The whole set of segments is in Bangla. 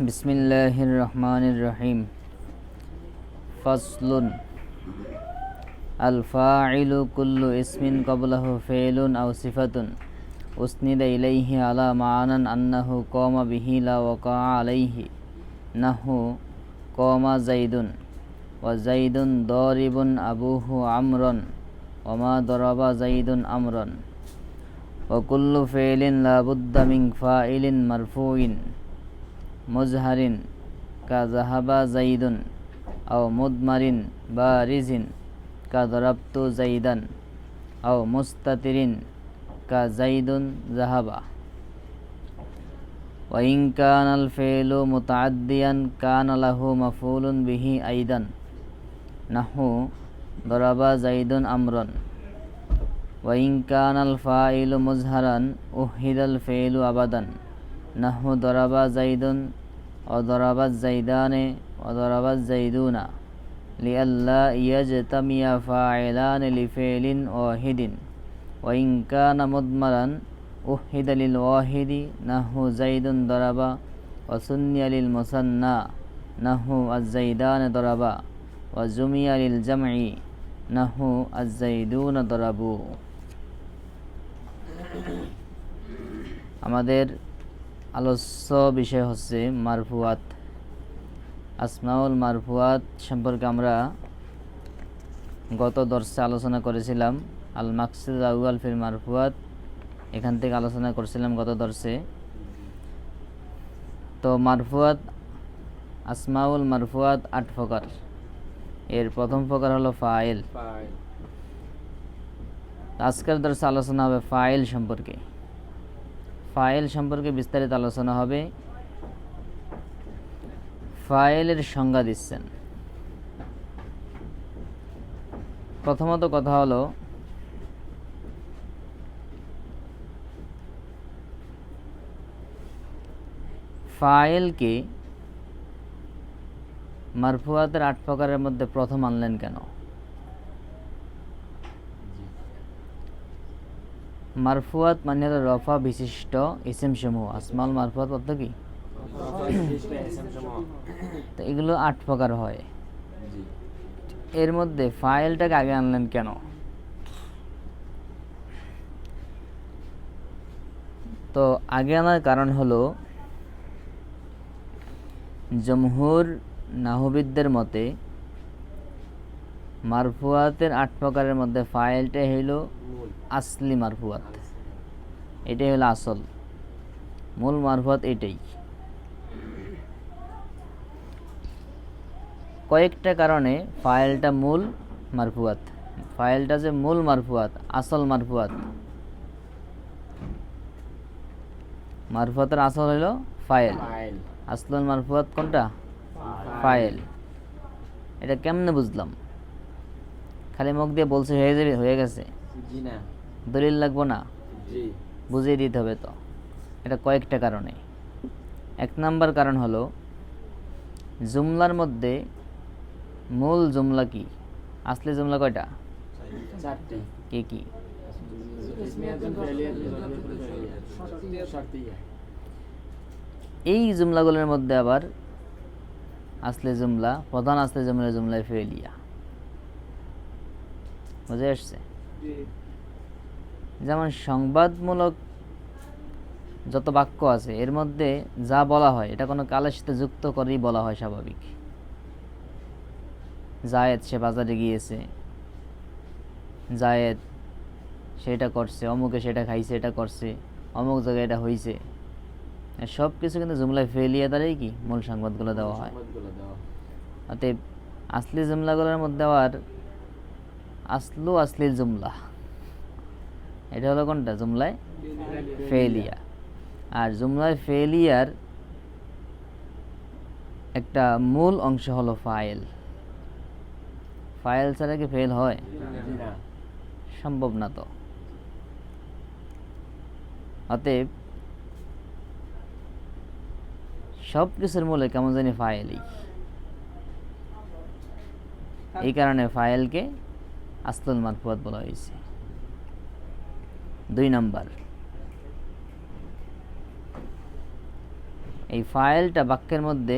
বিসমিল্লাহির রহমানির রহিম। ফাসলুন। আল ফাইলু কুল্লু ইসমিন ক্বাবলাহু ফি'লুন আও সিফাতুন উসনিদা ইলাইহি আলা মা'নান আন্নাহু কামা বিহি লা ওয়াকা'a আলাইহি নাহু কামা যাইদুন ওয়া যাইদুন দারিবুন আবুহু আমরন ওয়া মা দারাবা যাইদুন আমরন ওয়া কুল্লু ফি'লিন লা বুদ্দা মিন ফাইলিন মারফুইন মুজহারিন কা যাহাবা যাইদুন আও মুদমারিন বারিজিন কা দারাবতু যাইদান আও মুস্তাতিরিন কা যাইদুন যাহাবা। ওয়া ইন কানাল ফি'লু মুতাআদ্দিয়ান কানা লাহু মাফউলুন বিহি আইদান নাহু দারাবা যাইদুন আমরান। ওয়া ইন কানাল ফাইলু মুজহারান উহিদাল ফি'লু আবাদান নাহু দারাবা যাইদুন ওয়া দারাবাজ যাইদানে ওয়া দারাবাজ যাইদুনা লিআল্লা ইয়াজতামিয়া ফাইলান লিফি'লিন ওয়াহিদিন। ওয়া ইন কানা মুদমারান উহিদা লিল ওয়াহিদি নাহু যাইদুন দারাবা ওয়া সুন্নিয়া লিল মুসান্না নাহু আয-যাইদানে দারাবা ওয়া জুমিয়া লিল জামঈ নাহু আয-যাইদুনা দারাবু। আমাদের আলোচ্য বিষয় হচ্ছে মারফুয়াত। আসমাউল মারফুয়াত সম্পর্কে আমরা গত দর্শে আলোচনা করেছিলাম। আল মাকসুদ আউয়াল ফিল মারফুয়াত, এখান থেকে আলোচনা করেছিলাম গত দর্শে। তো মারফুয়াত, আসমাউল মারফুয়াত 8 প্রকার। এর প্রথম প্রকার হলো ফাইল। আজকের দর্শে আলোচনা হবে ফাইল সম্পর্কে। ফাইল সম্পর্কে বিস্তারিত আলোচনা হবে। ফাইলের সংজ্ঞা দিচ্ছেন। প্রথমত কথা হলো ফাইলকে মারফুয়াতের 8 প্রকারের মধ্যে প্রথম আনলেন কেন? মারফুয়াত মানে হলো রফা বিশিষ্ট ইসিম সমূহ। আসমাউল মারফুয়াত অর্থ কি? তো এগুলো 8 প্রকার হয়। এর মধ্যে ফাইলটাকে আগে আনলেন কেন? তো আগে আনার কারণ হলো জমহুর নাহবিদদের মতে মারফুয়াতের 8 প্রকারের মধ্যে ফাইলটা হইল আসলি মারফুয়াত। এটাই হলো আসল মূল মারফুয়াত। এটাই কয়েকটা কারণে ফাইলটা মূল মারফুয়াত। ফাইলটা যে মূল মারফুয়াত, আসল মারফুয়াত। মারফুয়াতের আসল হইল ফাইল। আসল মারফুয়াত কোনটা? ফাইল। এটা কেমনে বুঝলাম? খালি মুখ দিয়ে বলছে হয়ে যাবে, হয়ে গেছে? দলিল লাগবো না, বুঝিয়ে দিতে হবে। তো এটা কয়েকটা কারণে। 1 নাম্বার কারণ হলো জুমলার মধ্যে মূল জুমলা কি? আসলি জুমলা কয়টা? 4টি। কি কি? এই জুমলাগুলোর মধ্যে আবার আসলে জুমলা, প্রধান আসলে জুমলায় ফেলিয়া। বুঝে আসছে? যেমন সংবাদমূলক যত বাক্য আছে এর মধ্যে যা বলা হয় এটা কোনো কালের সাথে যুক্ত করেই বলা হয়, স্বাভাবিক। জায়েদ সে বাজারে গিয়েছে, জায়েদ সেটা করছে, অমুকে সেটা খাইছে, এটা করছে, অমুক জায়গায় এটা হয়েছে। সব কিছু কিন্তু জুমলায় ফেলিয়া দ্বারাই কি মূল সংবাদগুলো দেওয়া হয়। অতএব আসলি জুমলাগুলোর মধ্যে আবার আসলি জুমলা, এটা হলো কোনটা? জুমলায় ফেলিয়া। আর জুমলায় ফেলিয়ার একটা মূল অংশ হলো ফাইল। ফাইল ছাড়া কি ফেল হয়? সম্ভব না। তো অতএব সব কিছুর মূলে কেমন জানি ফাইলই। এই কারণে ফাইলকে আসলুল মারফুয়াত বলা হয়েছে। 2 নাম্বার, এই ফাইলটা বাক্যের মধ্যে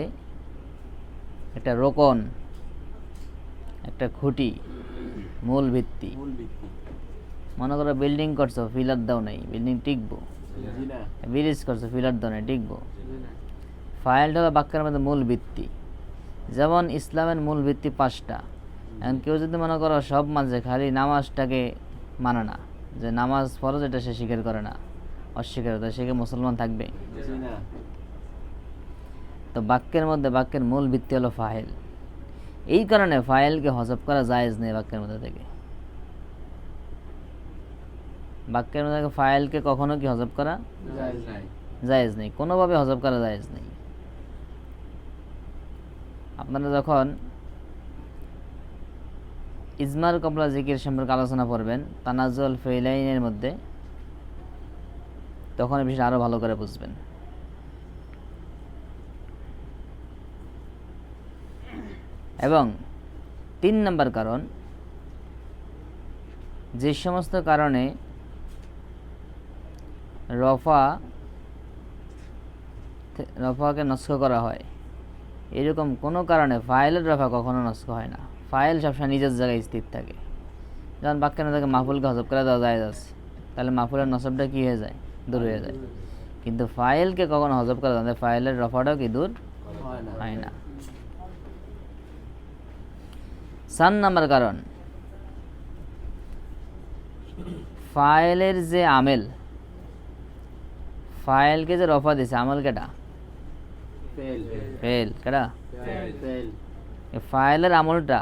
একটা রোকন, একটা খুঁটি, মূল ভিত্তি। মনে করো বিল্ডিং করছো, পিলার দাও নাই, বিল্ডিং টিকবো? ব্রিজ করছো, পিলার দাও নাই, টিকবো? ফাইলটা হলো বাক্যের মধ্যে মূল ভিত্তি। যেমন ইসলামের মূল ভিত্তি 5টা। এখন কেউ যদি মনে করো সব মাঝে খালি নামাজটাকে মানে না, যে নামাজ ফরজ, এটা সে স্বীকার করে না, অস্বীকার করে, সে কি মুসলমান থাকবে? তো বাক্যের মধ্যে বাক্যের মূল ভিত্তি হলো ফাইল। এই কারণে ফাইলকে হজব করা জায়েজ নেই বাক্যের মধ্যে থেকে। বাক্যের মধ্যে ফাইলকে কখনো কি হজব করা জায়েজ নেই, কোনোভাবে হজব করা জায়েজ নেই। আপনারা যখন ইজমার কবলা জিকির সম্পর্কে আলোচনা করবেন তানাজ্জুল ফাইলাইনের মধ্যে, তখন এই বিষয়টা আরো ভালো করে বুঝবেন। এবং 3 নম্বর কারণ, যে সমস্ত কারণে রফাকে নস্খ করা হয়, এরকম কোনো কারণে ফাইলের রফা কখনো নস্খ হয় না। ফাইল সবসময় নিজের জায়গায় স্থির থাকে। যেমন বাক্যের মধ্যে মাহফুলকে হজব করে দেওয়া যায় আছে, তাহলে মাহফুলের নসবটা কি হয়ে যায়? দূর হয়ে যায়। কিন্তু ফাইলকে কখনো হজব করা যায়, ফাইলের রফাটাও কি দূর হয় না। 4 নম্বর কারণ, ফাইলের যে আমেল, ফাইলকে যে রফা দিছে, আমল কেটা? ফেল। কেটা? ফাইলের আমলটা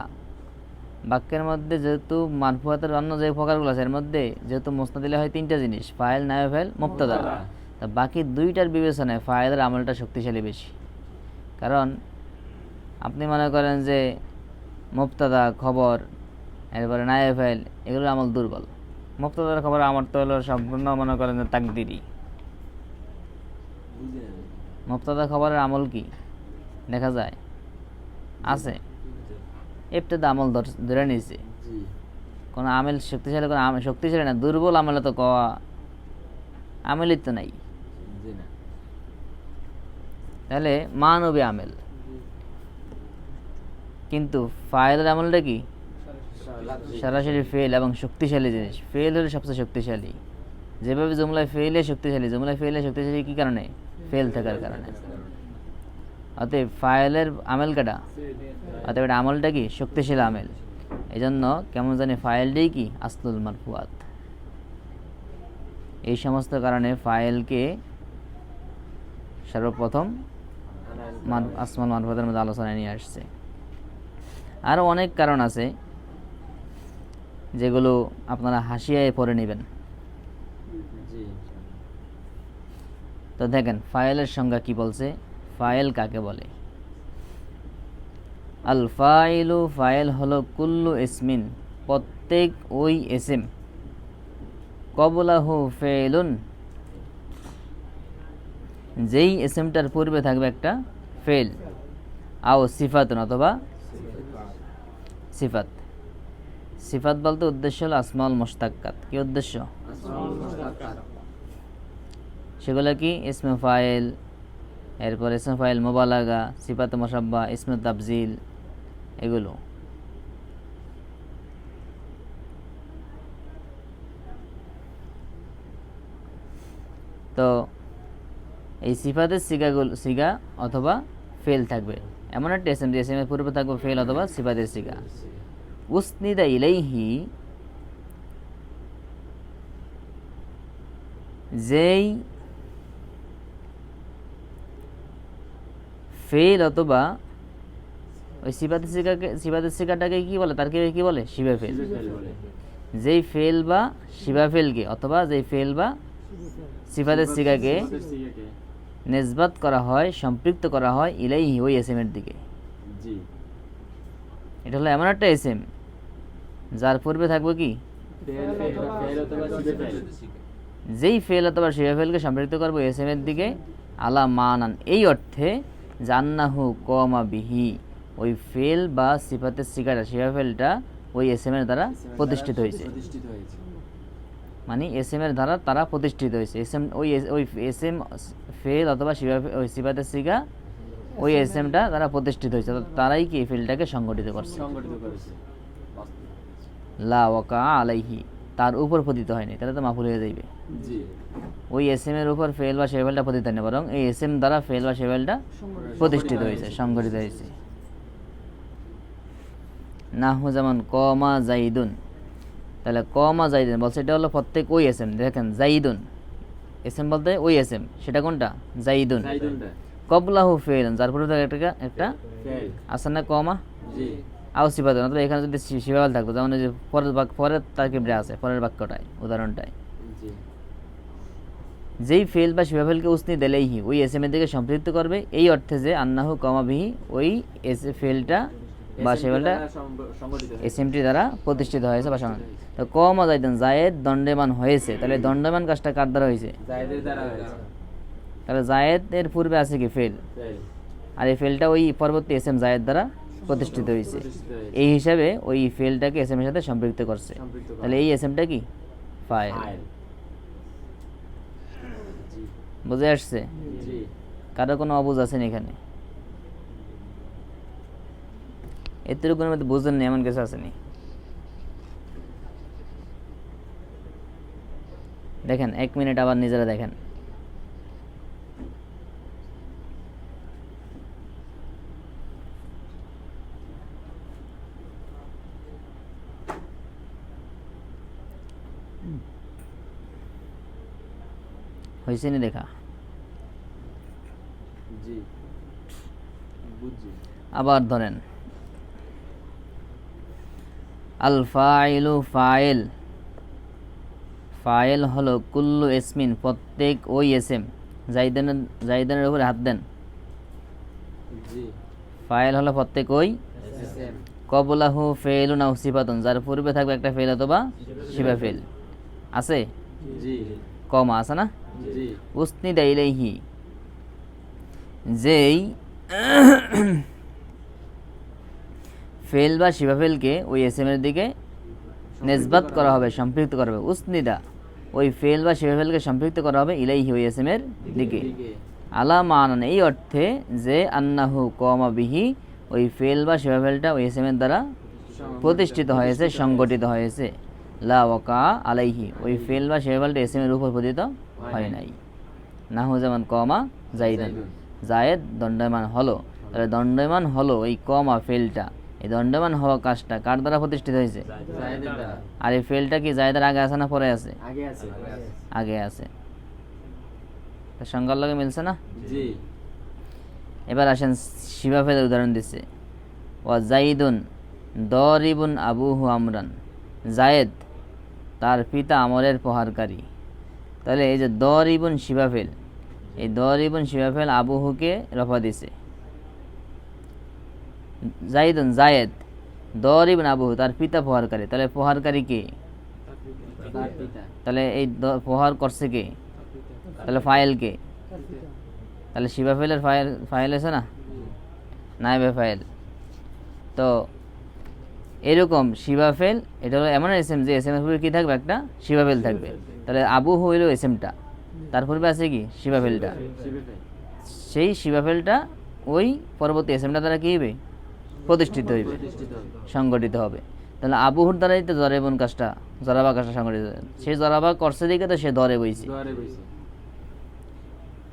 বাক্যের মধ্যে যেহেতু মারফুয়াতের অন্য যে প্রকারগুলো আছে, এর মধ্যে যেহেতু মুসনাদ ইলাইহি হয় 3টা জিনিস, ফাইল, নায়েব ফাইল, মুবতাদা। তা বাকি 2টার বিবেচনায় ফাইলের আমলটা শক্তিশালী বেশি। কারণ আপনি মনে করেন যে মুবতাদা, খবর, এরপরে নায়েব ফাইল, এগুলোর আমল দুর্বল। মুবতাদার খবর আমল তো হলো সম্পূর্ণ মনে করেন যে তাকদিরি। মুবতাদা খবরের আমল কি দেখা যায়? আছে, ইবতিদা আমল ধরে নিয়েছে। কোন আমেল শক্তিশালী, কোন আমল শক্তিশালী না, দুর্বল আমলে তো কওয়া আমেলই তো নাই। তাহলে মানবী আমেল। কিন্তু ফাইলের আমলটা কি? সরাসরি ফেল এবং শক্তিশালী জিনিস। ফেল হলে সবচেয়ে শক্তিশালী। যেভাবে জুমলায় ফেলে শক্তিশালী, জুমলায় ফেলে শক্তিশালী কি কারণে? ফেল থাকার কারণে। অতএব ফাইলের আমেল কাটা, অতএব এটা আমলটা কি? শক্তিশালী আমেল। এই জন্য কেমন জানি ফাইলটাই কি? আসলুল মারফুয়াত। এই সমস্ত কারণে ফাইলকে সর্বপ্রথম আসমাল মারফুয়াতের মধ্যে আলোচনায় নিয়ে আসছে। আরও অনেক কারণ আছে যেগুলো আপনারা হাসিয়ায় পড়ে নেবেন। তো দেখেন ফাইলের সংজ্ঞা কি বলছে, ফাইল কাকে বলে। আল ফাইলু, ফাইল হলো কুল্লু ইসমিন, প্রত্যেক ওই ইসম, কবলাহু ফেলুন, যেই ইসমটার পূর্বে থাকবে একটা ফেল, আও সিফাতুন, অথবা সিফাত। সিফাত বলতে উদ্দেশ্য হলো আসমাউল মুশতাক্কাত। কি উদ্দেশ্য? সেগুলো কি? ইসমে ফাইল, এরপর ইসমে ফাইল মুবালাগা, সিফাত মুশাব্বা, ইসমে তাবজিল, এগুলো। তো এই সিফাতের সিগা অথবা ফেল থাকবে, এমন একটা ইসম যে ইসমের পূর্বে থাকবে ফেল অথবা সিফাতের সিগা। উসনিদা ইলাইহি, যেই ফেল অথবা ওই সিফাতের সিগাটাকে কি বলে? তার কি বলে? শিবা ফেল। যেই ফেল বা শিবা ফেলকে, অথবা যেই ফেল বা সিফাতের সিগাকে নিসবাত করা হয়, সম্পৃক্ত করা হয় ইলাইহি, ওই এসএমের দিকে। এটা হলো এমন একটা এসএম যার পূর্বে থাকবে কি? যেই ফেল অথবা শিবা ফেলকে সম্পৃক্ত করবো এসএমের দিকে, আলা মানান, এই অর্থে জান্নাহু কমা বিহি, ওই ফেল বা সিফাতের সিগাটা, শিবা ফেলটা ওই এসএমের দ্বারা প্রতিষ্ঠিত হয়েছে। মানে এস এম এর দ্বারা তারা প্রতিষ্ঠিত হয়েছে। এস এম ওই এস এম ফেল অথবা ওই সিফাতের সিগা ওই এস এমটা তারা প্রতিষ্ঠিত হয়েছে, তারাই কি ফেলটাকে সংগঠিত করছে। লা ওয়াকা আলাইহি, তার উপর পতিত হয়নি, তাহলে তো মাফুল হয়ে যাইবে। ওই এস এম এর উপর ফেল বা শেফেলটা পতিত হয়নি, বরং এই এস এম দ্বারা ফেল বা শেফেলটা প্রতিষ্ঠিত হয়েছে, সংগঠিত হয়েছে। নাহু যেমন কমা জাইদুন, তাহলে কমা জাইদুন বলছে এটা হলো প্রত্যেক ওই এস এম। দেখেন জাইদুন এস এম বলতে ওই এস এম, সেটা কোনটা? জাইদুন। কবলাহু ফেল, যার পরে একটা আছে না কমা আও সিফাত, অথবা এখানে যদি সিফাত থাকতো, যেমন যে পরের তারকিবটা আছে, পরের বাক্যটায় উদাহরণটায় যেই ফেল বা সিফাফেলকে উসনি দিলেই ওই এস এম এর দিকে সম্পৃক্ত করবে, এই অর্থে যে আন্নাহু কমা বিহি, ওই ফেলটা বা সিফাফেলটা এস এমটি দ্বারা প্রতিষ্ঠিত হয়েছে বা তো কমা জাইদুন, জায়েদ দণ্ডমান হয়েছে, তাহলে দণ্ডমান কাজটা কার দ্বারা হয়েছে? তাহলে জায়েদ এর পূর্বে আছে কি ফেল, আর এই ফেলটা ওই পরবর্তী এস এম জায়েদ দ্বারা প্রতিষ্ঠিত হয়েছে, এই হিসাবে ওই ফেলটাকে এস এম এর সাথে সম্পৃক্ত করছে। তাহলে এই এস এমটা কি? ফাইল। বুঝে আসছে? কারো কোনো অবুঝ আছেন এখানে? এতটুকুর মধ্যে বুঝেন না এমন কিছু আসেনি? দেখেন 1 মিনিট আবার নিজেরা দেখেন। হয়েছে নি দেখা? আবার ধরেন আল ফাইলু, ফাইল ফাইল হলো কুল্লু ইসমিন, প্রত্যেক ওই এসএম। জাইদানের উপরে হাত দেন। ফাইল হলো প্রত্যেক ওই কবলাহু ফেলুন আও সিফাতুন, যার পূর্বে থাকবে একটা ফেল অথবা সিফা ফেল। আছে? কমা আছে না? উসনিদা ইলাইহি, যেই ফেল বা শিফাফেলকে ওই এস এম এর দিকে নেসবাত করা হবে, সম্পৃক্ত করা হবে। উসনিদা, ওই ফেল বা শিফাফেলকে সম্পৃক্ত করা হবে ইলাইহি, ওই এস এম এর দিকে। আলা মানান, এই অর্থে যে আন্নাহু কমা বিহি, ওই ফেল বা শিফাফেলটা ওই এস এম এর দ্বারা প্রতিষ্ঠিত হয়েছে, সংগঠিত হয়েছে। লা ওয়াকা আলাইহি, ওই ফেল বা শিফাফেলটা এস এম এর উপর পতিত হয় নাই। নাহু যেমন কমা জাইদান, জায়েদ দণ্ডায়মান হলো। তাহলে দণ্ডায়মান হলো এই কমা ফেলটা, এই দণ্ডায়মান হওয়া কাজটা কার দ্বারা প্রতিষ্ঠিত হয়েছে? আর এই ফেলটা কি জায়েদের আগে আছে না পরে আছে? আগে আছে। সংজ্ঞার লগে মিলছে না? এবার আসেন শিবা ফেলের উদাহরণ দিচ্ছে। ওয়া জাইদুন দরিবুন আবুহু আমরান, জায়েদ তার পিতা আমরের প্রহারকারী। তাহলে এই যে দরিবুন শিবাফেল, এই দরিবুন শিবাফেল আবুহুকে রফা দিছে। জাইদুন জায়েদ, দরিবুন আবুহু তার পিতা প্রহারকারী, তাহলে প্রহারকারী কে? তাহলে এই প্রহার করছে কে? তাহলে ফাইল কে? তাহলে শিবাফেলের ফাইল আছে না, নাইবে ফাইল। তো এরকম শিবাফেল, এটা হলো এমন এস এম যে এস এম এর পূর্বে কি থাকবে? একটা শিবাফেল থাকবে। তাহলে আবু হইল এস এমটা, তার পূর্বে আছে কি? শিবাফেলটা। সেই শিবাফেলটা ওই পরবর্তী এস এমটা দ্বারা কি হইবে? প্রতিষ্ঠিত হইবে, সংগঠিত হবে। তাহলে আবুহুর দ্বারাই তো জরাইবন কাজটা, জরাবা কাজটা সংগঠিত হবে। সে জরাবা করছে দিকে তো সে দরে বইছে,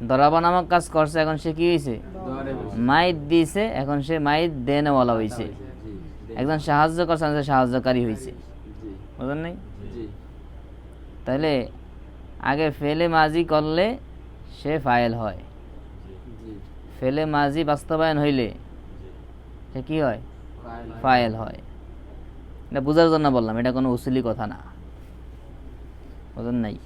দরাবা নামক কাজ করছে, এখন সে কি হয়েছে? মাইদ দিয়েছে, এখন সে মাইদ দেনওয়ালা হয়েছে। একজন সাহায্য করছে, সাহায্যকারী হয়েছে। বুঝলেন নাই? তাহলে আগে ফেলে মাজি করলে সে ফাইল হয়, ফেলে মাজি বাস্তবায়ন হইলে সে কি হয়? ফাইল হয়। এটা বোঝার জন্য বললাম, এটা কোনো উসুলি কথা না। বুঝলেন নাই?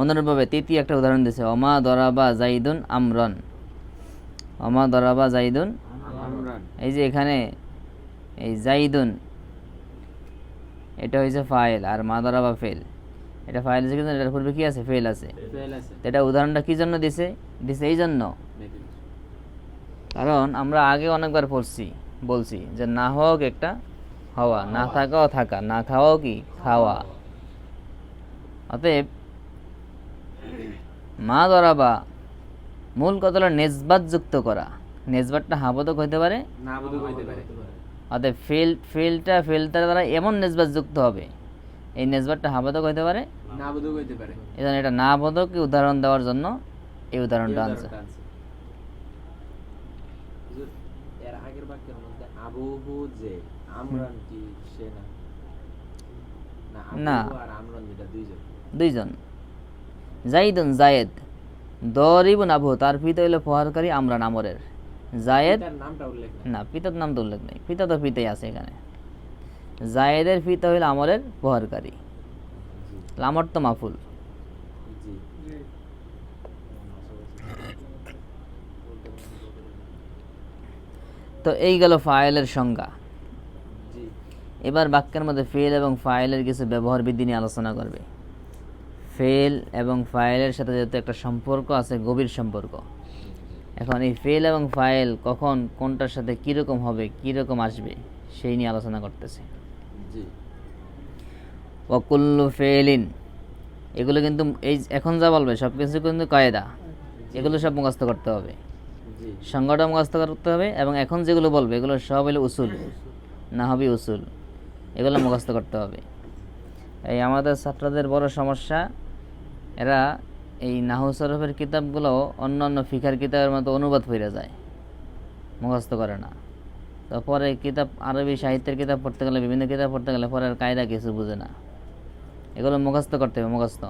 অনুরূপভাবে তৃতীয় একটা উদাহরণ দিয়েছে, অমা দরাবা জাইদুন আমরন। অমা দরাবা জাইদুন, এই যে এখানে এই জাইদুন এটা হয়েছে ফাইল, আর মা দরাবা ফেল। এটা ফাইল আছে কিন্তু এটার পূর্বে কি আছে? ফেল আছে। এটা উদাহরণটা কি জন্য দিছে? এই জন্য কারণ আমরা আগে অনেকবার বলছি যে না হোক একটা হওয়া, না থাকাও থাকা, না খাওয়াও কি খাওয়া। অতএব মা দরাবা মূল কথা হলো নেসবাত যুক্ত করা। নেসবাতটা হাবোধক হইতে পারে, না বোধক হইতে পারে। অতএব ফেলটার দ্বারা এমন নেসবাত যুক্ত হবে, এই নেসবাতটা হাবোধক হইতে পারে, না বোধক হইতে পারে। এজন্য এটা না বোধক উদাহরণ দেওয়ার জন্য এই উদাহরণটা আনছে। এর আগের বাক্যের মধ্যে আবুহু যে আমরান কি সে না? না, আবুহু আর আমরান যেটা দুইজন। জাইদুন জায়েদ, দরিবুন আবু, তার পিতা হইল প্রহারকারী আমরান আমরের। জায়েদ তার নামটা উল্লেখ নাই। না, পিতার নাম তো উল্লেখ নেই, পিতা তো পিতাই আছে এখানে। জায়েদের পিতা হইল আমরের প্রহারকারী, আমর তো মাফুল। জি তো এই গেল ফাইলের সংজ্ঞা। জি এবার বাক্যের মধ্যে ফেল এবং ফাইলের কিছু ব্যবহার বিধি নিয়ে আলোচনা করবে। ফেল এবং ফাইলের সাথে যেহেতু একটা সম্পর্ক আছে, গভীর সম্পর্ক, এখন এই ফেল এবং ফাইল কখন কোনটার সাথে কীরকম হবে, কীরকম আসবে, সেই নিয়ে আলোচনা করতেছে। জি ওয়াকুল্লু ফেলিন, এগুলো কিন্তু এই এখন যা বলবে সব কিছু কিন্তু কায়দা, এগুলো সব মুখস্থ করতে হবে, জি সংজ্ঞাটা মুখস্থ করতে হবে, এবং এখন যেগুলো বলবে এগুলো সব হলো উসুল, নাহবি উসুল, এগুলো মুখস্থ করতে হবে। এই আমাদের ছাত্রদের বড় সমস্যা, এরা এই নাহু সরফের কিতাবগুলো অন্যান্য ফিকার কিতাবের মতো অনুবাদ হয়ে যায়, মুখস্থ করে না। তো পরে কিতাব, আরবি সাহিত্যের কিতাব পড়তে গেলে, বিভিন্ন কিতাব পড়তে গেলে পরে আর কায়দা কিছু বুঝে না, এগুলো মুখস্থ করতে হবে, মুখস্থ।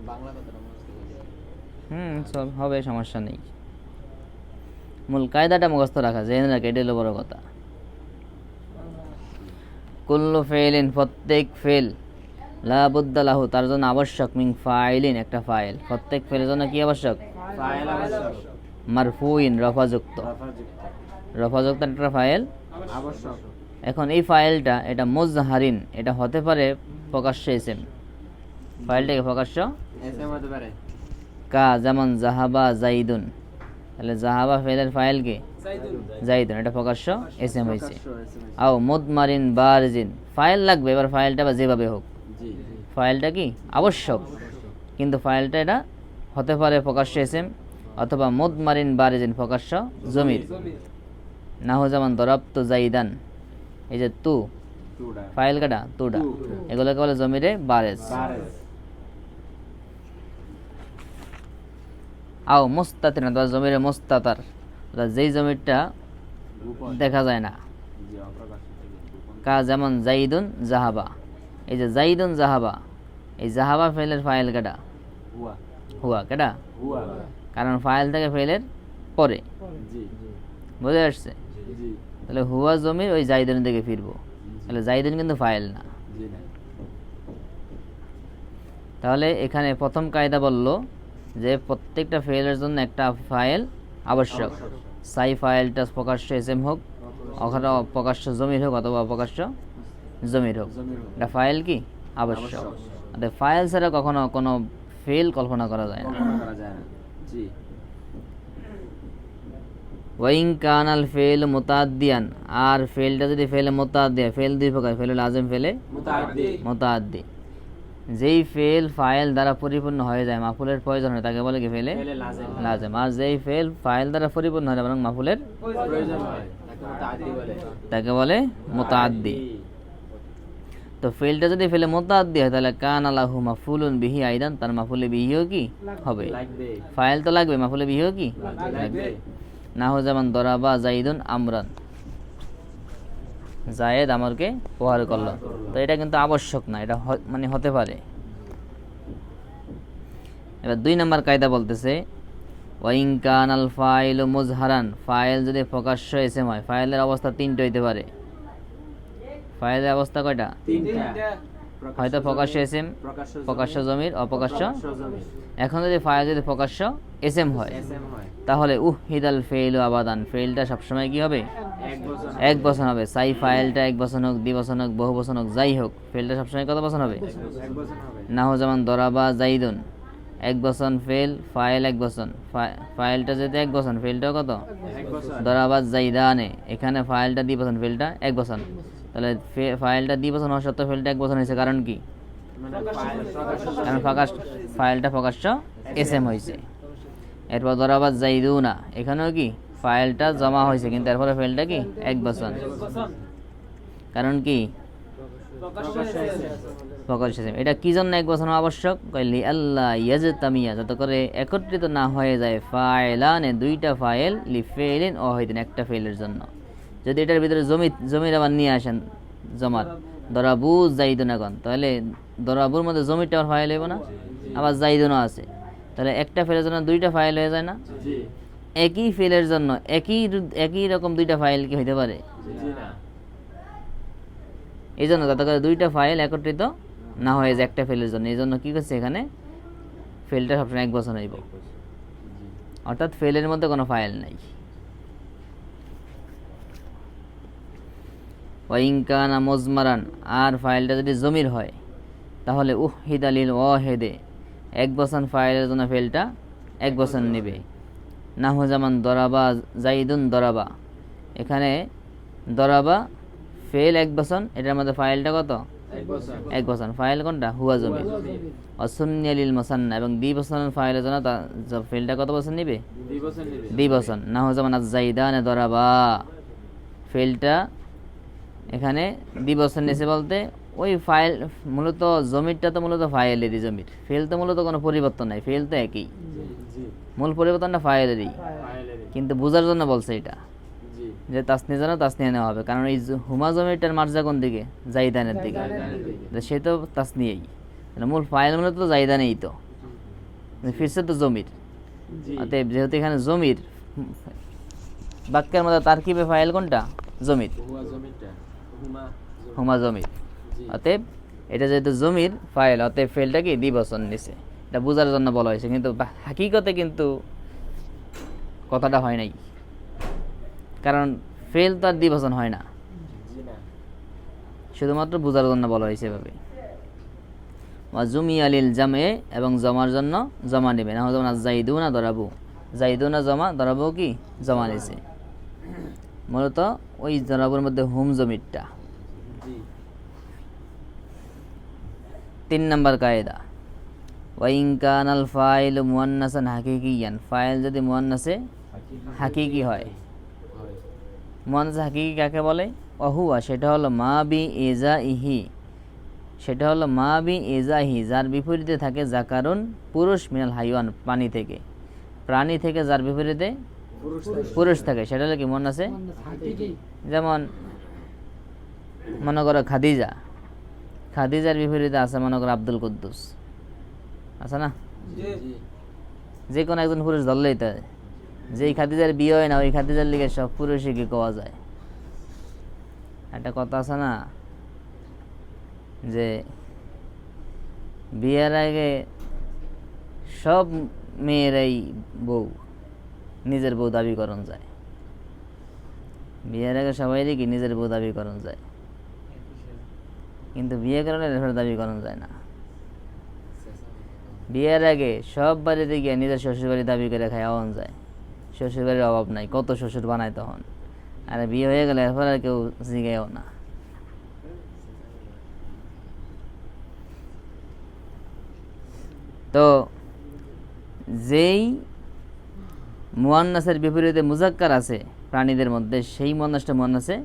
বাংলা কথাটা মুখস্থ করতে সব হবে, সমস্যা নেই, মূল কায়দাটা মুখস্থ রাখা, জেনে রাখা, এটা হলো বড় কথা। কুল্লু ফেলিন, প্রত্যেক ফেল, লা বুদ্দা লাহু, তার জন্য আবশ্যক, মিন ফাইলিন, একটা ফাইল। প্রত্যেক ফেলের জন্য কি আবশ্যক? ফাইল আবশ্যক, মারফুইন, রফাযুক্ত, রফাযুক্ত, রফাযুক্ত একটা ফাইল আবশ্যক। এখন এই ফাইলটা, এটা মুজহারিন, এটা হতে পারে প্রকাশ্য এসএম, ফাইলটাকে প্রকাশ্য এসএম হতে পারে। কা, যেমন জাহাবা জাইদুন, তাহলে জাহাবা ফেলের ফাইলকে জাইদুন, এটা প্রকাশ্য এসএম হয়েছে। আও মুদমারিন বারজিন, ফাইল লাগবে, এবার ফাইলটা বা যেভাবে হোক, জি ফাইলটা কি আবশ্যক, কিন্তু ফাইলটা এটা হতে পারে প্রকাশ্য এসএম অথবা মুদমারিন বারজিন, প্রকাশ্য জমির। নাহু যেমন দরাবতু জাইদান, এই যে তু, টুডা ফাইল কাটা তুডা, এগুলোকে বলে জমিরে বারেজ। বারেজ আও মুস্তাতির, অথবা জমিরে মুস্তাতার, অর্থাৎ যেই জমিরটা গোপন, দেখা যায় না। জি অপ্রকাশিত, কা, যেমন জাইদুন জাহাবা, এই যে জাইদুন জাহাবা, এই জাহাবা ফেলের ফাইল কাটা হুয়া হুয়া কাটা, হুয়া কারণ ফাইল থেকে ফেলের পরে, জি বুঝে আসছে? জি তাহলে হুয়া জমির ওই জাইদুন দিকে ফিরবো, তাহলে জাইদুন কিন্তু ফাইল না। জি না তাহলে এখানে প্রথম কায়দা বলল যে প্রত্যেকটা ফেলের জন্য একটা ফাইল আবশ্যক, সাই ফাইলটা প্রকাশ্য এসএম হোক, ওখানে প্রকাশ্য জমির হোক, অথবা অপ্রকাশ্য জমির হোক, এটা ফাইল কি আবশ্যক। অর্থাৎ ফাইল ছাড়া কখনো কোনো ফেল কল্পনা করা যায় না। কল্পনা করা যায় না। জি ওয়াইন কানাল ফেল মুতাআদ্দিয়ান, আর ফেলটা যদি ফেলে মুতাআদ্দি, ফেল দুই প্রকার, ফেল লাজিম, ফেলে মুতাআদ্দি, মুতাআদ্দি। যেই ফেল ফাইল দ্বারা পরিপূর্ণ হয়ে যায়, মাফুলের প্রয়োজন হয়, তাকে বলে কি ফেলে ফেলে লাজিম, লাজিম। আর যেই ফেল ফাইল দ্বারা পরিপূর্ণ হয় না বরং মাফুলের প্রয়োজন হয়, তাকে মুতাআদ্দি বলে। তাকে বলে মুতাআদ্দি। তো ফেলটা যদি ফেলে মুতাআদ্দি হয়, তাহলে কান আলাহু মাফুলুন বিহি আইদান, তার মাফুলে বিহিও কি হবে? লাগবে, ফাইল তো লাগবে, মাফুলে বিহিও কি লাগবে। নাহু যেমন দরাবা জাইদুন আমরান, জায়েদ আমরকে প্রহার করলো, তো এটা কিন্তু আবশ্যক না, এটা মানে হতে পারে। এবার 2 নম্বর কায়দা বলতেছে, ওয়াইন কানাল ফাইলু মুজহারান, ফাইল যদি প্রকাশ্য এসএম হয়, ফাইলের অবস্থা 3টা হইতে পারে। ফাইলের অবস্থা কয়টা? 3টা, হয়তো প্রকাশ্য এসএম, প্রকাশ্য জমির, অপ্রকাশ্য। জমির। এখন যদি ফাইল যদি প্রকাশ্য এসএম হয়, এসএম হয়, তাহলে উহিদাল ফেইলু আবাদান, ফেইলটা সবসময় কি হবে? 1 বছর, 1 বছর হবে। সাই ফাইলটা 1 বছর হোক, 2 বছর হোক, বহু বছর হোক, যাই হোক, ফেলটা সবসময় কত বছর হবে? 1 বছর হবে। নাহু যেমন দরাবা জাইদুন, 1 বছর ফেল, ফাইল 1 বছর, ফাইলটা যেতে 1 বছর, ফেলটাও কত? 1 বছর, দরাবা জাইদানে, এখানে ফাইলটা 2 বছর, ফেলটা 1 বছর, তাহলে ফাইলটা দ্বিবচন হওয়া সত্ত্বেও ফেলটা একবচন হয়েছে, কারণ কি? মানে প্রকাশ্য কারণ ফাইলটা প্রকাশ্য এসএম হয়েছে। এরপর দরাবা জাইদুনা, এখানেও কি ফাইলটা জমা হয়েছে কিন্তু এরপরে ফাইলটা কি একবচন, কারণ কি? প্রকাশ্য এসএম। এটা কি জন্য একবচন আবশ্যক? কইলি আল্লাহ ইয়াজতামিয়া, যাতে করে একত্রিত না হয়ে যায় ফাইলানে, দুইটা ফাইল, লিফেইলিন ওয়াহিদিন, একটা ফাইলের জন্য। যদি এটার ভিতরে জমির আবার নিয়ে আসেন, জমার দরাবু জাইদুনাগণ, তাহলে দরাবুর মধ্যে জমিটা আবার ফাইল হইব না, আবার জাইদুনও আছে, তাহলে একটা ফাইলের জন্য দুইটা ফাইল হয়ে যায় না? জি একই ফাইলের জন্য একই রকম দুইটা ফাইল কি হইতে পারে? জি না। এই জন্য যাতে করে দুইটা ফাইল একত্রিত না হয়ে যায় একটা ফাইলের জন্য, এই জন্য কি করছে এখানে ফাইলটা সবসময় একবচন হইব, জি অর্থাৎ ফাইলের মধ্যে কোনো ফাইল নাই। ওয়াইনকানা মুজমারান, আর ফাইলটা যদি জমির হয় তাহলে উহিদালিল ওয়াহেদে, একবচন ফাইলের জন্য ফাইলটা একবচন নেবে। নাহু জামান দরাবা জাইদুন দরাবা, এখানে দরাবা ফেল একবচন, এটার মধ্যে ফাইলটা কত? একবচন। ফাইল কোনটা? হুয়া জমির। অসুন্নিয়ালিল মুসান্না, এবং দ্বিবচন ফাইলের জন্য ফেলটা কত বচন নিবে? দ্বিবচন। নাহু জামান জাইদানে দরাবা, ফেলটা এখানে দ্বিবচন নিয়েছে বলতে ওই ফাইল মূলত জমিরটা তো মূলত ফাইলেরই জমির, ফেল তো মূলত কোনো পরিবর্তন নাই, ফেল তো একই, মূল পরিবর্তনটা ফাইলেরই, কিন্তু বোঝার জন্য বলছে এটা যে তাসনিয়া যেন তাসনিয়া নেওয়া হবে, কারণ এই হুমা জমিরটার মার্জা কোন দিকে? জাইদানের দিকে, সে তো তাসনিয়াই, মূল ফাইল মূলত তো জাইদানেই, তো ফিরছে তো জমির। অতএব যেহেতু এখানে জমির, বাক্যের মধ্যে তারকিবে ফাইল কোনটা? জমির, হুমা জমির। অতএব এটা যেহেতু জমির ফাইল, অতএব ফেলটা কি দ্বিবচন নিছে, এটা বোঝার জন্য বলা হয়েছে, কিন্তু হাকিকতে কিন্তু কথাটা হয় নাই, কারণ ফেল তো আর দ্বিবচন হয় না, শুধুমাত্র বোঝার জন্য বলা হয়েছে এভাবে। ওয়াজুমি আলিল জামে, এবং জমার জন্য জমা নেবে। না যেমন জাইদুনা দরাবু, জাইদুনা জমা, দরাবু কি জমা নিছে, মূলত ওই দরাবুর মধ্যে হুম জমিরটা। 3 নম্বর কায়দা, ওয়াইন কানাল ফাইল মুয়ান্নাসান হাকিকিয়ান, ফাইল যদি মুয়ান্নাসে হাকিকি হয়, মুয়ান্নাসে হাকিকি কাকে বলে? ওহুয়া, সেটা হলো মা বি এজাইহি, সেটা হলো মা বি এজাহি, যার বিপরীতে থাকে জাকারুন পুরুষ, মিনাল হাইওয়ান, প্রাণী থেকে, প্রাণী থেকে যার বিপরীতে পুরুষ থাকে, সেটা হলো কি মুয়ান্নাসে। যেমন মনে করো খাদিজা, খাদিজার বিপরীতে আছে মনে করো আব্দুল কুদ্দুস, আছে না? যে কোনো একজন পুরুষ ধরলেই তাই, যেই খাদিজার বিয়ে হয় না ওই খাদিজার লিগে সব পুরুষই কি কোয়া যায়। একটা কথা আছে না যে বিয়ের আগে সব মেয়েরাই বউ, নিজের বউ দাবি করন যায়, বিয়ের আগে সবাইরই কি নিজের বউ দাবি করন যায়, কিন্তু বিয়ে করলে দাবি করন যায় না। বিয়ের আগে সব বাড়িতে গিয়ে নিজের শ্বশুর বাড়ি দাবি করে খাওয়ান যায়, শ্বশুর বাড়ির অভাব নাই, কত শ্বশুর বানায় তখন, আর বিয়ে হয়ে গেলে এরপর আর কেউ জিগায়ও না। তো যেই মুয়ান্নাসের বিপরীতে মুজাক্কার আছে প্রাণীদের মধ্যে, সেই মুয়ান্নাসটা মুয়ান্নাসে।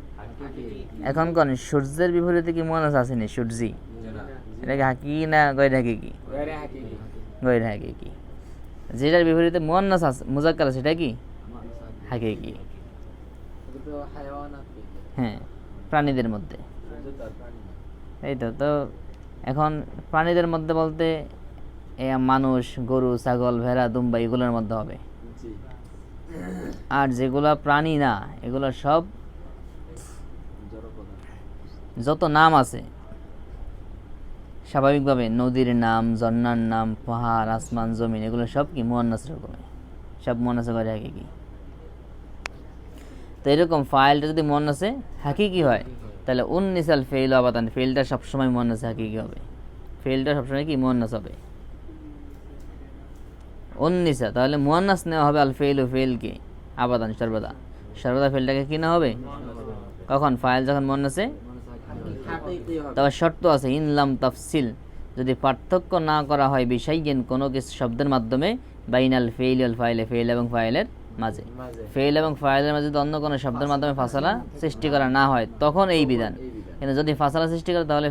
এখন কোন সূর্যের বিপরীতে কি মুয়ান্নাস আসেনি? সূর্যি, এটা কি হাকিকি না গৈর হাকিকি? গৈর হাকিকি। যেটার বিপরীতে মুয়ান্নাস আছে, মুজাক্কার আছে, সেটা কি হাকিকি। হ্যাঁ, প্রাণীদের মধ্যে, এই তো। তো এখন প্রাণীদের মধ্যে বলতে মানুষ, গরু, ছাগল, ভেড়া, দুম্বা, এগুলোর মধ্যে হবে। আর যেগুলা প্রাণী না, এগুলো সব যত নাম আছে স্বাভাবিকভাবে, নদীর নাম, ঝর্ণার নাম, পাহাড়, আসমান, জমিন, এগুলো সব কি মুয়ান্নাস রকমের, সব মুয়ান্নাসে করে হাকিকি। তো এরকম ফাইলটা যদি মুয়ান্নাসে হাকিকি হয় তাহলে উন্নিসাল ফেইল আবাদান, ফেইলটা সবসময় মুয়ান্নাসে হাকিকি হবে, ফেইলটা সবসময় কি মুয়ান্নাস হবে। উন্নিসা, তাহলে মুয়ান্নাস নেওয়া হবে আল ফেইল, ফেইলকে আবাদান, সর্বদা, সর্বদা ফেইলটাকে কি না হবে? কখন? ফাইল যখন মুয়ান্নাসে হাকিকি হবে। তবে শর্ত আছে, ইনলাম তাফসিল, যদি পার্থক্য না করা হয় বিষয়জ্ঞান কোনো কিছু শব্দের মাধ্যমে, বাইনাল ফেইল ওয়াল ফাইলে, ফেইল এবং ফাইলের মাঝে, মাঝে ফেইল এবং ফাইলের মাঝে যদি অন্য কোনো শব্দের মাধ্যমে ফাসালা সৃষ্টি করা না হয় তখন এই বিধান। এই বিধান। কিন্তু যদি ফাসালা সৃষ্টি করে তাহলে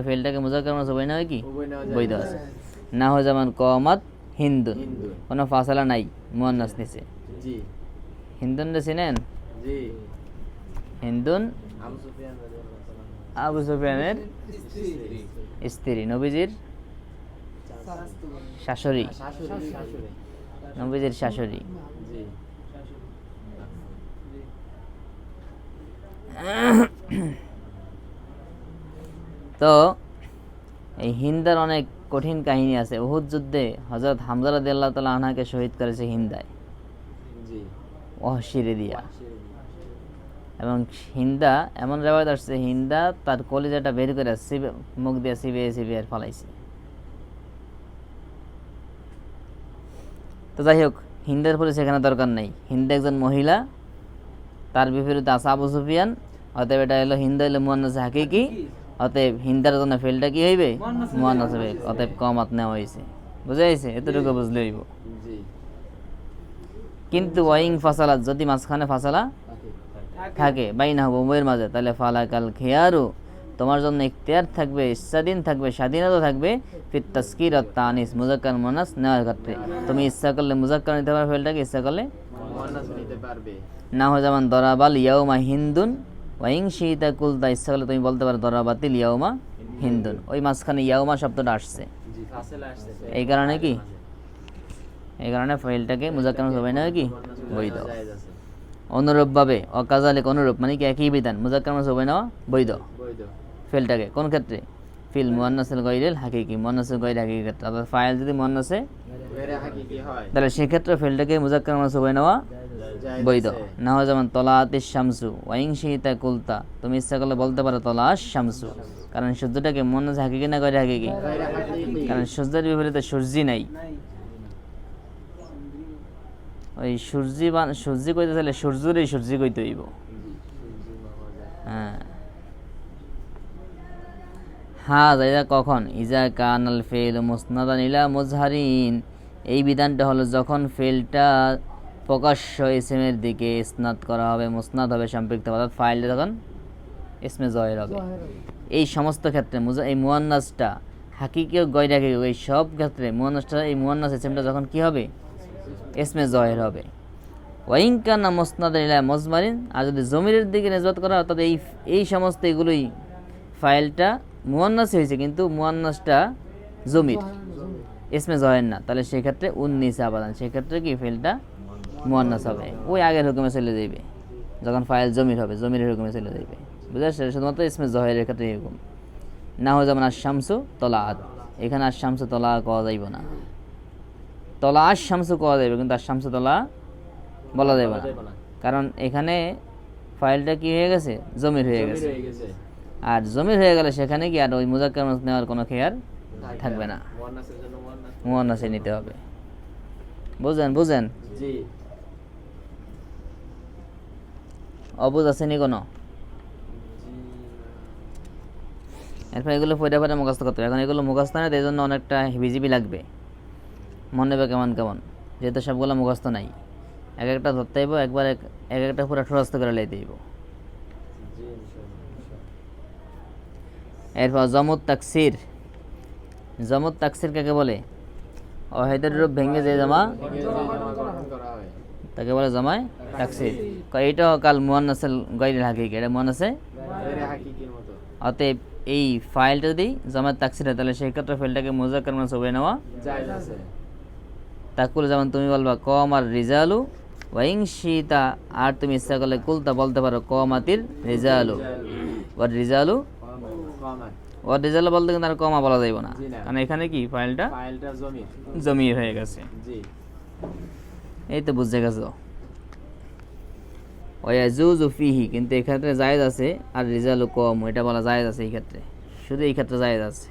ফেলটাকে মুজাক্কার মুনাস উভয় না হয় কি উভয় নেওয়া বৈধ যায়। আছে। না হয় যেমন কমাত হিন্দুন, হিন্দু। কোনো ফাসালা নাই, মুয়ান্নাস নিচে। জি হিন্দুন রে চিনেন? জি। হিন্দুন আবু সুফিয়ান রাদিয়াল্লাহু আবু সুফিয়ানের তাআলা স্ত্রী, নবীজির শাশুড়ি, শাশুড়ি শাশুড়ি। নবীজির শাশুড়ি। জি তো এই হিন্দার অনেক কঠিন কাহিনী আছে। উহুদ যুদ্ধে হযরত হামজা রাদিয়াল্লাহু তাআলা আনহাকে শহীদ করেছে হিন্দায়, জি। ওহশিরে দিয়া। এবং হিন্দা, এমন রেওয়ায়ত আসছে, হিন্দা তার কলিজাটা বের করে মুখ দিয়ে চিবিয়ে চিবিয়ে ফালাইছে। তো যাই হোক, হিন্দার পরিচয় এখানে দরকার নাই। হিন্দা একজন মহিলা, তার বিপরীতে আছে আবু সুফিয়ান। অতএব এটা হলো হিন্দা হইলো মুয়ান্নাসে হাকিকি, অতএব হিন্দার জন্য ফেলটা কি হইবে? মুয়ান্নাস হবে। অতএব কমাত নেওয়া হয়েছে। বুঝা গেছে? এতটুকু বুঝলে হইব। জি কিন্তু ওয়াইং ফাসালাত, যদি মাঝখানে ফাসালা থাকে বাইনা হবো উভয়ের মাঝে, তাহলে ফালাকাল খিয়ারু, তোমার জন্য ইখতিয়ার থাকবে, ইচ্ছাধীন থাকবে, স্বাধীনতা থাকবে, ফিত তাসকির ও তানিস, মুজাক্কার মুনাস নেওয়ার ক্ষেত্রে। তুমি ইচ্ছা করলে মুজাক্কার নিতে পারবে ফেলটাকে, ইচ্ছা করলে মুয়ান্নাস নিতে পারবে। না হয় যেমন দরাবাল ইয়াউমা হিন্দুন ওয়াইং শীতা কুলতা, ইচ্ছা করলে তুমি বলতে পারো দরাবাতিল ইয়াউমা হিন্দুন। ওই মাঝখানে ইয়াউমা শব্দটা আসছে, জি ফাসিলা আসছে। এই কারণে কি, এই কারণে ফাইলটাকে মুজাক্কার মুনাস হবে না কি বৈধ। জায়েজ আছে। অনুরূপভাবে অকাজালিক, অনুরূপ মানে কি একই বিধান, মুজাক্কার মুনাস হবে না বৈধ বৈধ। ফেলটাকে কোন ক্ষেত্রে? ফিল মুয়ান্নাসিল গায়রিল হাকিকি, মুয়ান্নাসিল গায়রি হাকিকি ক্ষেত্রে। অর্থাৎ ফাইল যদি মুয়ান্নাসে, গয়রে হাকিকি হয় তাহলে সেক্ষেত্রে ফেলটাকে মুজাক্কার মুনাস হবে নেওয়া জায়েজ বৈধ। আছে। না হয় যেমন তলাআতিশ শামসু ওয়াইং শিতা কুলতা, তুমি ইচ্ছা করলে বলতে পারো তলাআশ শামসু, কারণ সূর্যটাকে মুয়ান্নাসে হাকিকি না গায়রি হাকিকি? গয়রে হাকিকি। কারণ সূর্যের বিপরীতে সূর্যি নাই। ওই সূর্যি কইতে চাইলে সূর্যেরই সূর্যি কইতে হইব। হ্যাঁ হ্যাঁ, যাইদা কখন? ইজা কানাল ফেল মুসনাদান ইলা মুজহারিন, এই বিধানটা হলো যখন ফেলটা প্রকাশ্য ইসমের দিকে ইসনাদ করা হবে, মুসনাদ হবে, সম্পৃক্ত, অর্থাৎ ফাইলটা তখন ইসমে জয়ের হবে। এই সমস্ত ক্ষেত্রে এই মুয়ান্নাসটা হাকিকি ও গয়র হাকিকি, এই সব ক্ষেত্রে মুয়ান্নাসটা, এই মুয়ান্নাস ইসমটা যখন কি হবে? ইসমে জয়ের হবে। ওয়াইন কানা মুসনাদান ইলা মুজমারিন, আর যদি জমিরের দিকে নিসবত করা, অর্থাৎ এই সমস্ত এগুলোই ফাইলটা মুয়ান্নাস হয়েছে কিন্তু মুয়ান্নাসটা জমির, ইসমে জয়ের না, তাহলে সেক্ষেত্রে উন্নিসে আবাদান, সেক্ষেত্রে কি ফেলটা মুয়ান্নাস হবে, ওই আগের হুকুমে চলে যাইবে। যখন ফাইল জমির হবে, জমিরের হুকুমে চলে যাইবে। বুঝা যাচ্ছে? শুধুমাত্র ইসমে জহেরের ক্ষেত্রে হুকুম। না হয় যেমন আর শামসু তলাআত, এখানে আর শামসু তলা কওয়া যাইব না। তলা আর শামসু কওয়া যাইবে, কিন্তু আর শামসু তলা বলা যাইব না, কারণ এখানে ফাইলটা কি হয়ে গেছে? জমির হয়ে গেছে। হয়ে গেছে। আর জমির হয়ে গেলে সেখানে কি আর ওই মুজাক্কার মুনাস নেওয়ার কোনো খেয়াল থাকবে না, মুয়ান্নাসের জন্য মুয়ান্নাস। মুয়ান্নাসে নিতে হবে। বুঝেন? জি অবুঝ আসেনি কোনো? এরপর এগুলো পড়ে পড়ে মুখস্থ করতে হবে। এখন এগুলো মুখস্থ নেই, এই জন্য অনেকটা বিজিবি লাগবে, মনে হবে কেমন কেমন, যেহেতু সবগুলো মুখস্থ নাই। এক একটা ধরতে হইব, একবার এক একটা পুরো ঠরস্থ করে লাইতে হইব। জি ইনশাআল্লাহ। এরপর জমুত তাকসির। জমুত তাকসির কাকে বলে? অহেদের রূপ ভেঙে যে জামা থেকে যে জমা গঠন করা হয় তাকে বলে জামায় তাকসির। এইটাও কাল মুয়ান্নাসের গায়রিল হাকিকি, এটা মুয়ান্নাসে। গয়রে হাকিকির মতো। অতএব এই ফাইলটা যদি জামাত তাকসির হয়, তাহলে সেই ক্ষেত্রে ফাইলটাকে মুজাক্কার মুনাস হবে নেওয়া জায়েজ আছে। তাকুল, যেমন তুমি বলবা কম আর রিজালু ওয়াইং শীতা, আর তুমি ইচ্ছা করলে কুলতা বলতে পারো কমাতির রিজালু ওয়ার রিজালু, কমাত। ওয়ার রিজালু বলতে কিন্তু আর কমা বলা যাইব না, জি না। কারণ এখানে কি ফাইলটা ফাইলটা জমির। জমির হয়ে গেছে। জি এই তো বুঝে গেছো। ওয়াজুজু ফিহি, কিন্তু এই ক্ষেত্রে জায়েজ আছে, আর রিজালু কম, এটা বলা জায়েজ আছে এই ক্ষেত্রে, শুধু এই ক্ষেত্রে জায়েজ আছে।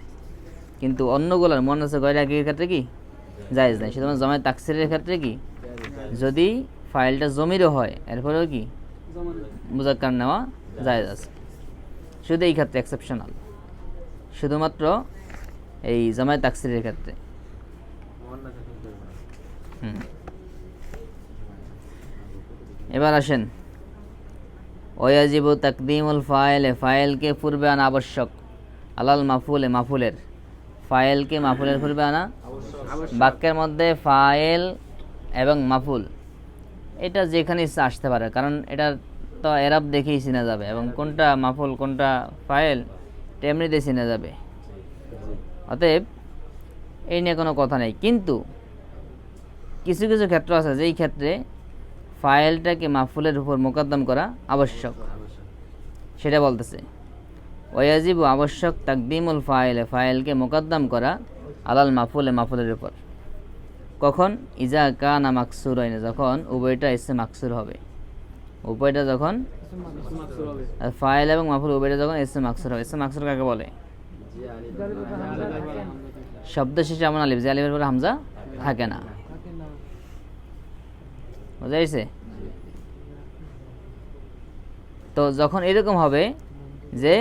কিন্তু অন্যগুলোর মুয়ান্নাসে গায়রে হাকিকির ক্ষেত্রে কি জায়েজ নাই। শুধুমাত্র জামায় তাকসিরের ক্ষেত্রে কি, যদি ফাইলটা জমিরও হয় এরপরেও কি মুজাক্কার নেওয়া জায়েজ আছে। শুধু এই ক্ষেত্রে এক্সেপশনাল, শুধুমাত্র এই জামায়ে তাকসিরের ক্ষেত্রে। এবার আসেন, ওয়াজিবু তাকদিমুল ফাইলে, ফাইলকে পূর্বে আনা আবশ্যক, আলাল মাফুলে, মাফুলের, ফাইলকে মাফুলের পূর্বে আনা বাক্যের মধ্যে ফাইল এবং মাফুল এটা যেখানে ইচ্ছা আসতে পারে, কারণ এটা তো এরাব দেখেই চিনা যাবে এবং কোনটা মাফুল কোনটা ফাইল তেমনিতে চিনা যাবে। অতএব এই নিয়ে কোনো কথা নেই, কিন্তু কিছু কিছু ক্ষেত্র আছে যেই ক্ষেত্রে ফাইলটাকে মাফুলের উপর মোকদ্দম করা আবশ্যক, সেটা বলতেছে। ওয়াজিবু আবশ্যক তাকদিমুল ফাইলে, ফাইলকে মোকদ্দম করা আলাল মাফুলে, মাফুলের উপর। কখন? ইজা কানা মাকসুর হয় না, যখন উভয়টা ইসে মাকসুর হবে, উভয়টা যখন ফাইল এবং মাফুল উভয়টা যখন ইসে মাকসুর হবে। ইসে মাকসুর কাকে বলে? শব্দ শেষে এমন আলিফ যে আলিফের পরে হামজা থাকে না, বুঝা গেছে? তো যখন এরকম হবে যে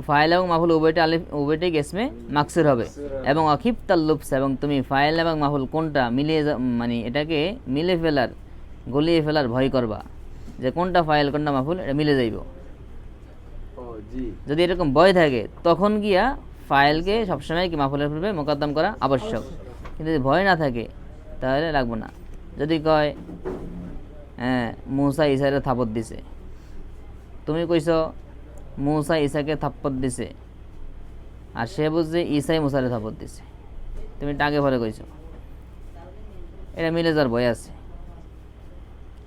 ফাইল এবং মাফুল উভয়টা আলিফ উভয়টাই ইসমে মাকসুর হবে এবং অখিফতাল লুপস, এবং তুমি ফাইল এবং মাফুল কোনটা মিলিয়ে মানে এটাকে মিলে ফেলার, গলিয়ে ফেলার ভয় করবা যে কোনটা ফাইল কোনটা মাফুল এটা মিলে যাইব। যদি এরকম ভয় থাকে তখন গিয়া ফাইলকে সবসময় কি মাফুলের পূর্বে মোকদ্দম করা আবশ্যক, কিন্তু যদি ভয় না থাকে তাহলে লাগবে না। যদি কয় মূসা ঈসারে থাপড় দিছে, তুমি কইছ মূসা ঈসাকে থাপ্পড় দিছে আর সে বুঝছে ঈসাই মূসারে থাপ্পড় দিছে, তুমি টাকে ভরে কইছ, এটা মিলে যাওয়ার ভয় আছে।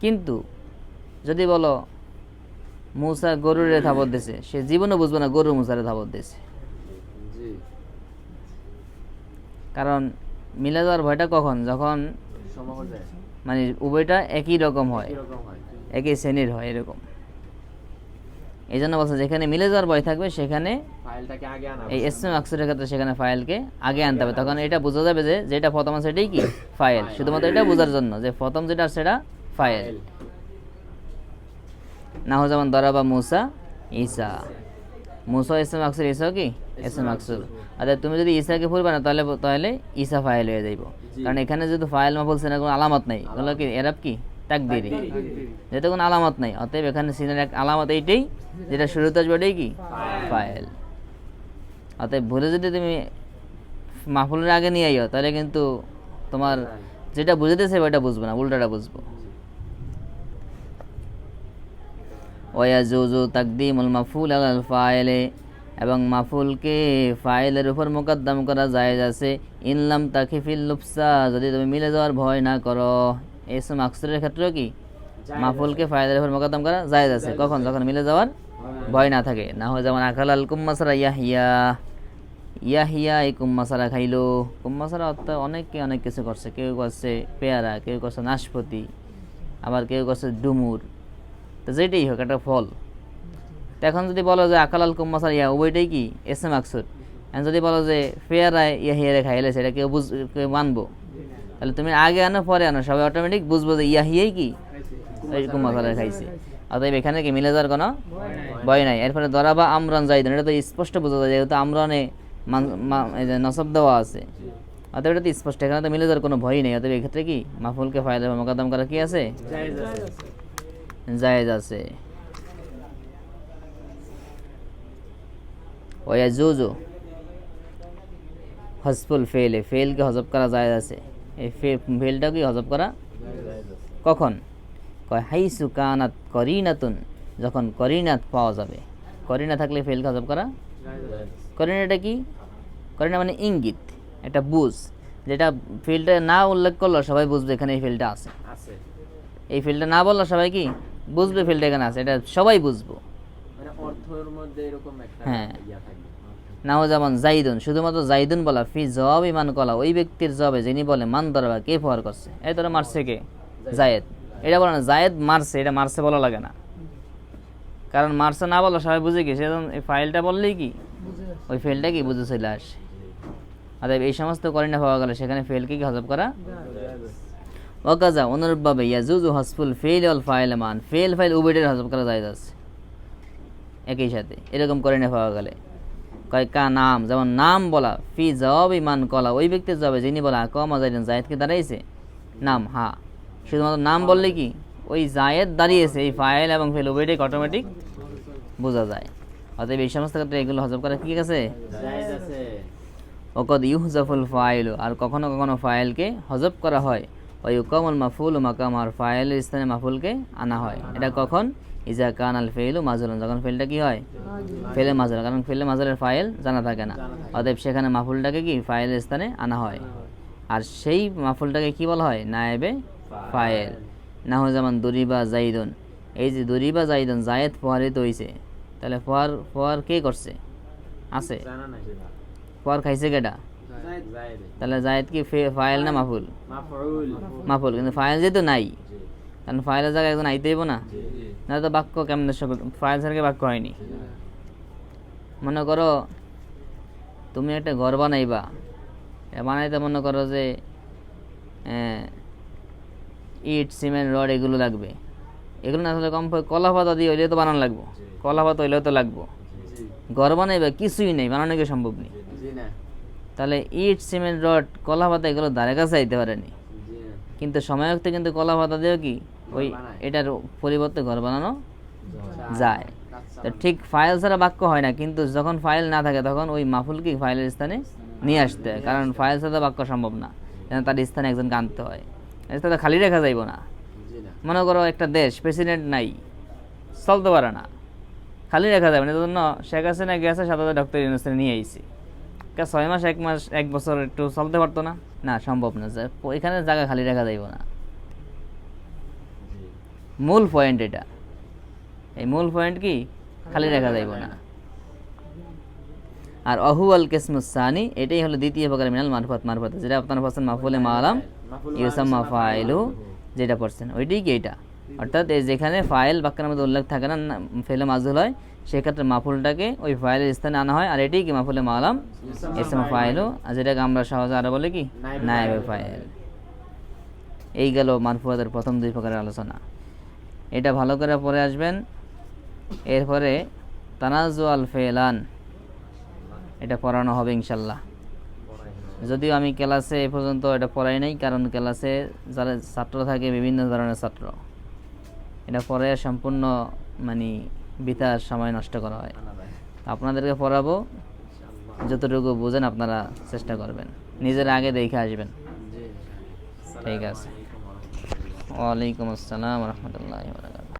কিন্তু যদি বলো মূসা গরুরে থাপড় দিছে, সে জীবনে বুঝবে না গরু মূসারে থাপড় দিছে, কারণ মিলে যাওয়ার ভয়টা কখন? যখন মানে উভয়টা একই রকম হয়, একই শ্রেণীর হয়, এরকম। এই জন্য বলছে যেখানে মিলে যাওয়ার ভয় থাকবে সেখানে এই ইসমে মাকসুরের ক্ষেত্রে সেখানে ফাইলকে আগে আনতে হবে, তখন এটা বোঝা যাবে যে যেটা প্রথম আছে সেটাই কি ফাইল, শুধুমাত্র এটা বোঝার জন্য যে প্রথম যেটা সেটা ফাইল। না হয় যেমন দরাবা মূসা ঈসা, মূসা ইসমে মাকসুর, ঈসাও কি ইসমে মাকসুর। আর তুমি যদি ঈসাকে পড়বে না তাহলে ঈসা ফাইল হয়ে যাইব, কারণ এখানে যদি ফাইল মাফুল সিনার কোনো আলামত নাই, ওগুলো কি এরাব কি তাকদিরি, যেহেতু কোনো আলামত নাই, অতএব এখানে সিনের এক আলামত এইটাই, যেটা শুরুতে আসবে ওটাই কি ফাইল। অতএব ভুলে যদি তুমি মাফুলের আগে নিয়ে আইও তাহলে কিন্তু তোমার যেটা বুঝতেছে ওইটা বুঝবো না, উল্টাটা বুঝবো। ওয়াজুজু তাকদিমুল মাফুল আলাল ফাইলে, এবং মাফুলকে ফাইলের উপর মোকদ্দম করা জায়েজ আছে। ইনলাম তাকিফিল লুফসা, যদি তুমি মিলে যাওয়ার ভয় না করো। ইসমে মাকসুরের ক্ষেত্রেও কি মাফুলকে ফাইলের উপর মোকদ্দম করা জায়েজ আছে, কখন? যখন মিলে যাওয়ার ভয় না থাকে। না হয় যেমন আকালাল কুম্মাসারা ইয়াহিয়া, ইয়াহিয়া এই কুম্মাসারা খাইলো। কুম্মাসারা অর্থাৎ অনেকে অনেক কিছু করছে, কেউ করছে পেয়ারা, কেউ করছে নাশপাতি, আবার কেউ করছে ডুমুর, তো যেটাই হোক একটা ফল। এখন যদি বলো যে আকালাল কুম্মাসার ইয়া, উভয়টাই কি ইসমে মাকসুর। এখন যদি বলো যে পেয়ারায় ইয়াহিয়ারে খাইলে, সেটা কেউ কেউ মানবো? তাহলে তুমি আগে আনো পরে আনো, সবাই অটোমেটিক বুঝবো যে ইয়াহিয়াই কি কুম্মাসারে খাইছে। অতএব এখানে কি মিলে যাওয়ার কোনো ভয় নাই। এরপরে দরাবা আমরান জাইদুন, এটা তো স্পষ্ট বোঝা যায়, যেহেতু আমরানে নসব দেওয়া আছে, অতএব এটা তো স্পষ্ট, এখানে তো মিলে যাওয়ার কোনো ভয় নেই। অতএব এক্ষেত্রে কি মাফুলকে ফাইলের মোকদ্দম করা কি আছে? জায়েজ আছে। ওয়াজুজু হজফুল ফেলে, ফেলকে হজব করা জায়েজ আছে। এই ফেলটা কি হজব করা কখন? কয় হাইসু কানাত করিনাতুন, যখন করিনাত পাওয়া যাবে। করিনা থাকলে ফেলকে হজব করা। করিনাটা কি? করিনা মানে ইঙ্গিত, একটা বুঝ, যেটা ফিল্ডটা না উল্লেখ করলো সবাই বুঝবে এখানে এই ফিল্ডটা আছে। এই ফিল্ডটা না বললো সবাই কি বুঝবে ফিল্ডটা এখানে আছে, এটা সবাই বুঝবো। হ্যাঁ, নাও যেমন জাইদুন, শুধুমাত্র জাইদুন বলা, ফি জবাব ইমান কলা, ওই ব্যক্তির জবাবে যিনি বলে মান দরবা, কে ফোয়ার করছে, এই তোরা মারছে কে? জায়েদ। এটা বলে না জায়েদ মারছে, এটা মারছে বলা লাগে না, কারণ মারছে না বলো সবাই বুঝে কি, সেজন্য এই ফাইলটা বললেই কি ওই ফেলটা কি বুঝে চলে আসে। অতএব এই সমস্ত করিনা পাওয়া গেলে সেখানে ফেলকে কি হজব করা। ওয়াকাজা অনুরূপভাবে ইয়াজুজু হসফুল ফেল ওয়াল ফাইল মান, ফেল ফাইল উভয়টার হজব করা জায়েজ আছে। একই সাথে, এরকম করে না পাওয়া গেলে কয় কা নাম, যেমন নাম বলা, ফি জবাব ইমান কলা, ওই ব্যক্তির জবাবে যিনি বলা কমা জাইদান, জায়েদকে দাঁড়াইছে, নাম হা, শুধুমাত্র নাম বললে কি ওই জায়েদ দাঁড়িয়েছে, এই ফাইল এবং ফেল উভয়টাই অটোমেটিক বোঝা যায়। অতএব এই সমস্ত ক্ষেত্রে এগুলো হজব করা কি আছে, জায়েজ আছে। ওকদ ইউহজাফুল ফাইল, আর কখনো কখনো ফাইলকে হজব করা হয়, ওই উকামুল মাফুল মাকাম, আর ফাইলের স্থানে মাফুলকে আনা হয়। এটা কখন, ইজা কান আল ফেইলু মাজুলান, যখন ফেলটা কি হয় ফেলে মাজুল, কারণ ফেলে মাজুলের ফাইল জানা থাকে না, অতএব সেখানে মাফুলটাকে কি ফাইলের স্থানে আনা হয়, আর সেই মাফুলটাকে কি বলা হয়, নায়েবে ফাইল। না হয় যেমন দরিবা জাইদুন, এই যে দরিবা জাইদুন, জায়েদ ফোয়ারিত হইছে, তাহলে ফোয়ার কে করছে, আছে, জানা নাই ফোয়ার খাইছে কেটা, জায়েদ তাহলে জায়েদ কি ফাইল না মাফুল, মাফউল। মাফুল, কিন্তু ফাইল যেহেতু নাই, কারণ ফাইলের জায়গায় একজন আইতে হইব না, না তো বাক্য কেমন, ফাইল ছাড়া বাক্য হয়নি। মনে করো তুমি একটা ঘর বানাইবা, বানাইতে মনে করো যে ইট সিমেন্ট রড এগুলো লাগবে, এগুলো না আসলে কম কলা পাতা দিয়ে হইলে তো বানানো লাগবো, কলা পাতা হইলেও তো লাগবো, ঘর বানাইবা কিছুই নেই, বানানো কি সম্ভব নেই, জি না, তাহলে ইট সিমেন্ট রড কলা পাতা এগুলো ধারে কাছে আইতে পারেনি, জি না, কিন্তু সময়ক্তে কিন্তু কলা পাতা দিয়েও কি ওই বানায়। এটার পরিবর্তে ঘর বানানো যায়। কাঁচা তো ঠিক ফাইল ছাড়া বাক্য হয় না, কিন্তু যখন ফাইল না থাকে তখন ওই মাফুলকে ফাইলের স্থানে নিয়ে আসতে হয়, কারণ ফাইল ছাড়া বাক্য সম্ভব না, যেন তার স্থানে একজনকে আনতে হয়, এটা তো খালি রেখা যাইব না। জি না, মনে করো একটা দেশ প্রেসিডেন্ট নাই, চলতে পারে না, খালি রেখা যাবে না, এর জন্য শেখ হাসিনা গেছে, সাথে সাথে ডক্টর ইউনূসকে নিয়ে আইছি, 6 মাস 1 মাস 1 বছর একটু চলতে পারতো না, না সম্ভব না, এখানে জায়গা খালি রাখা যাইব না। মূল পয়েন্ট এটা, এই মূল পয়েন্ট কি খালি রাখা যাইব না। আর অহুয়াল কিসমুসানি, এটাই হলো দ্বিতীয় প্রকার মিনাল মারফত, মারফত যেটা আপনারা পড়ছেন মাফুলে মালাম ইউসাম্মা ফাইলু, যেটা পড়ছেন ওইটাই কি এটা, অর্থাৎ এই যেখানে ফাইল বাক্যের মধ্যে উল্লেখ থাকে না, ফেলে মাজুল হয়, সেক্ষেত্রে মাফুলটাকে ওই ফাইলের স্থানে আনা হয়, আর এটাই কি মাফুলে মালাম ইউসাম্মা ফাইলু, আর যেটাকে আমরা সহজে আরো বলে কি নায়েবে ফাইল। এই গেল মারফুয়াতের প্রথম 2 প্রকারের আলোচনা, এটা ভালো করে পড়ে আসবেন। এরপরে তানাজু আল ফেলান, এটা পড়ানো হবে ইনশাল্লাহ, যদিও আমি ক্লাসে এ পর্যন্ত এটা পড়াই নাই, কারণ ক্লাসে যারা ছাত্র থাকে বিভিন্ন ধরনের ছাত্র, এটা পড়ে সম্পূর্ণ মানে বিতার সময় নষ্ট করা হয়। আপনাদেরকে পড়াবো, যতটুকু বুঝেন আপনারা চেষ্টা করবেন, নিজের আগে দেখে আসবেন। জি। ঠিক আছে। আসসালামু আলাইকুম ওয়া রাহমাতুল্লাহি। ওয়ালাইকুম আসসালাম রহমতুল্লাহ।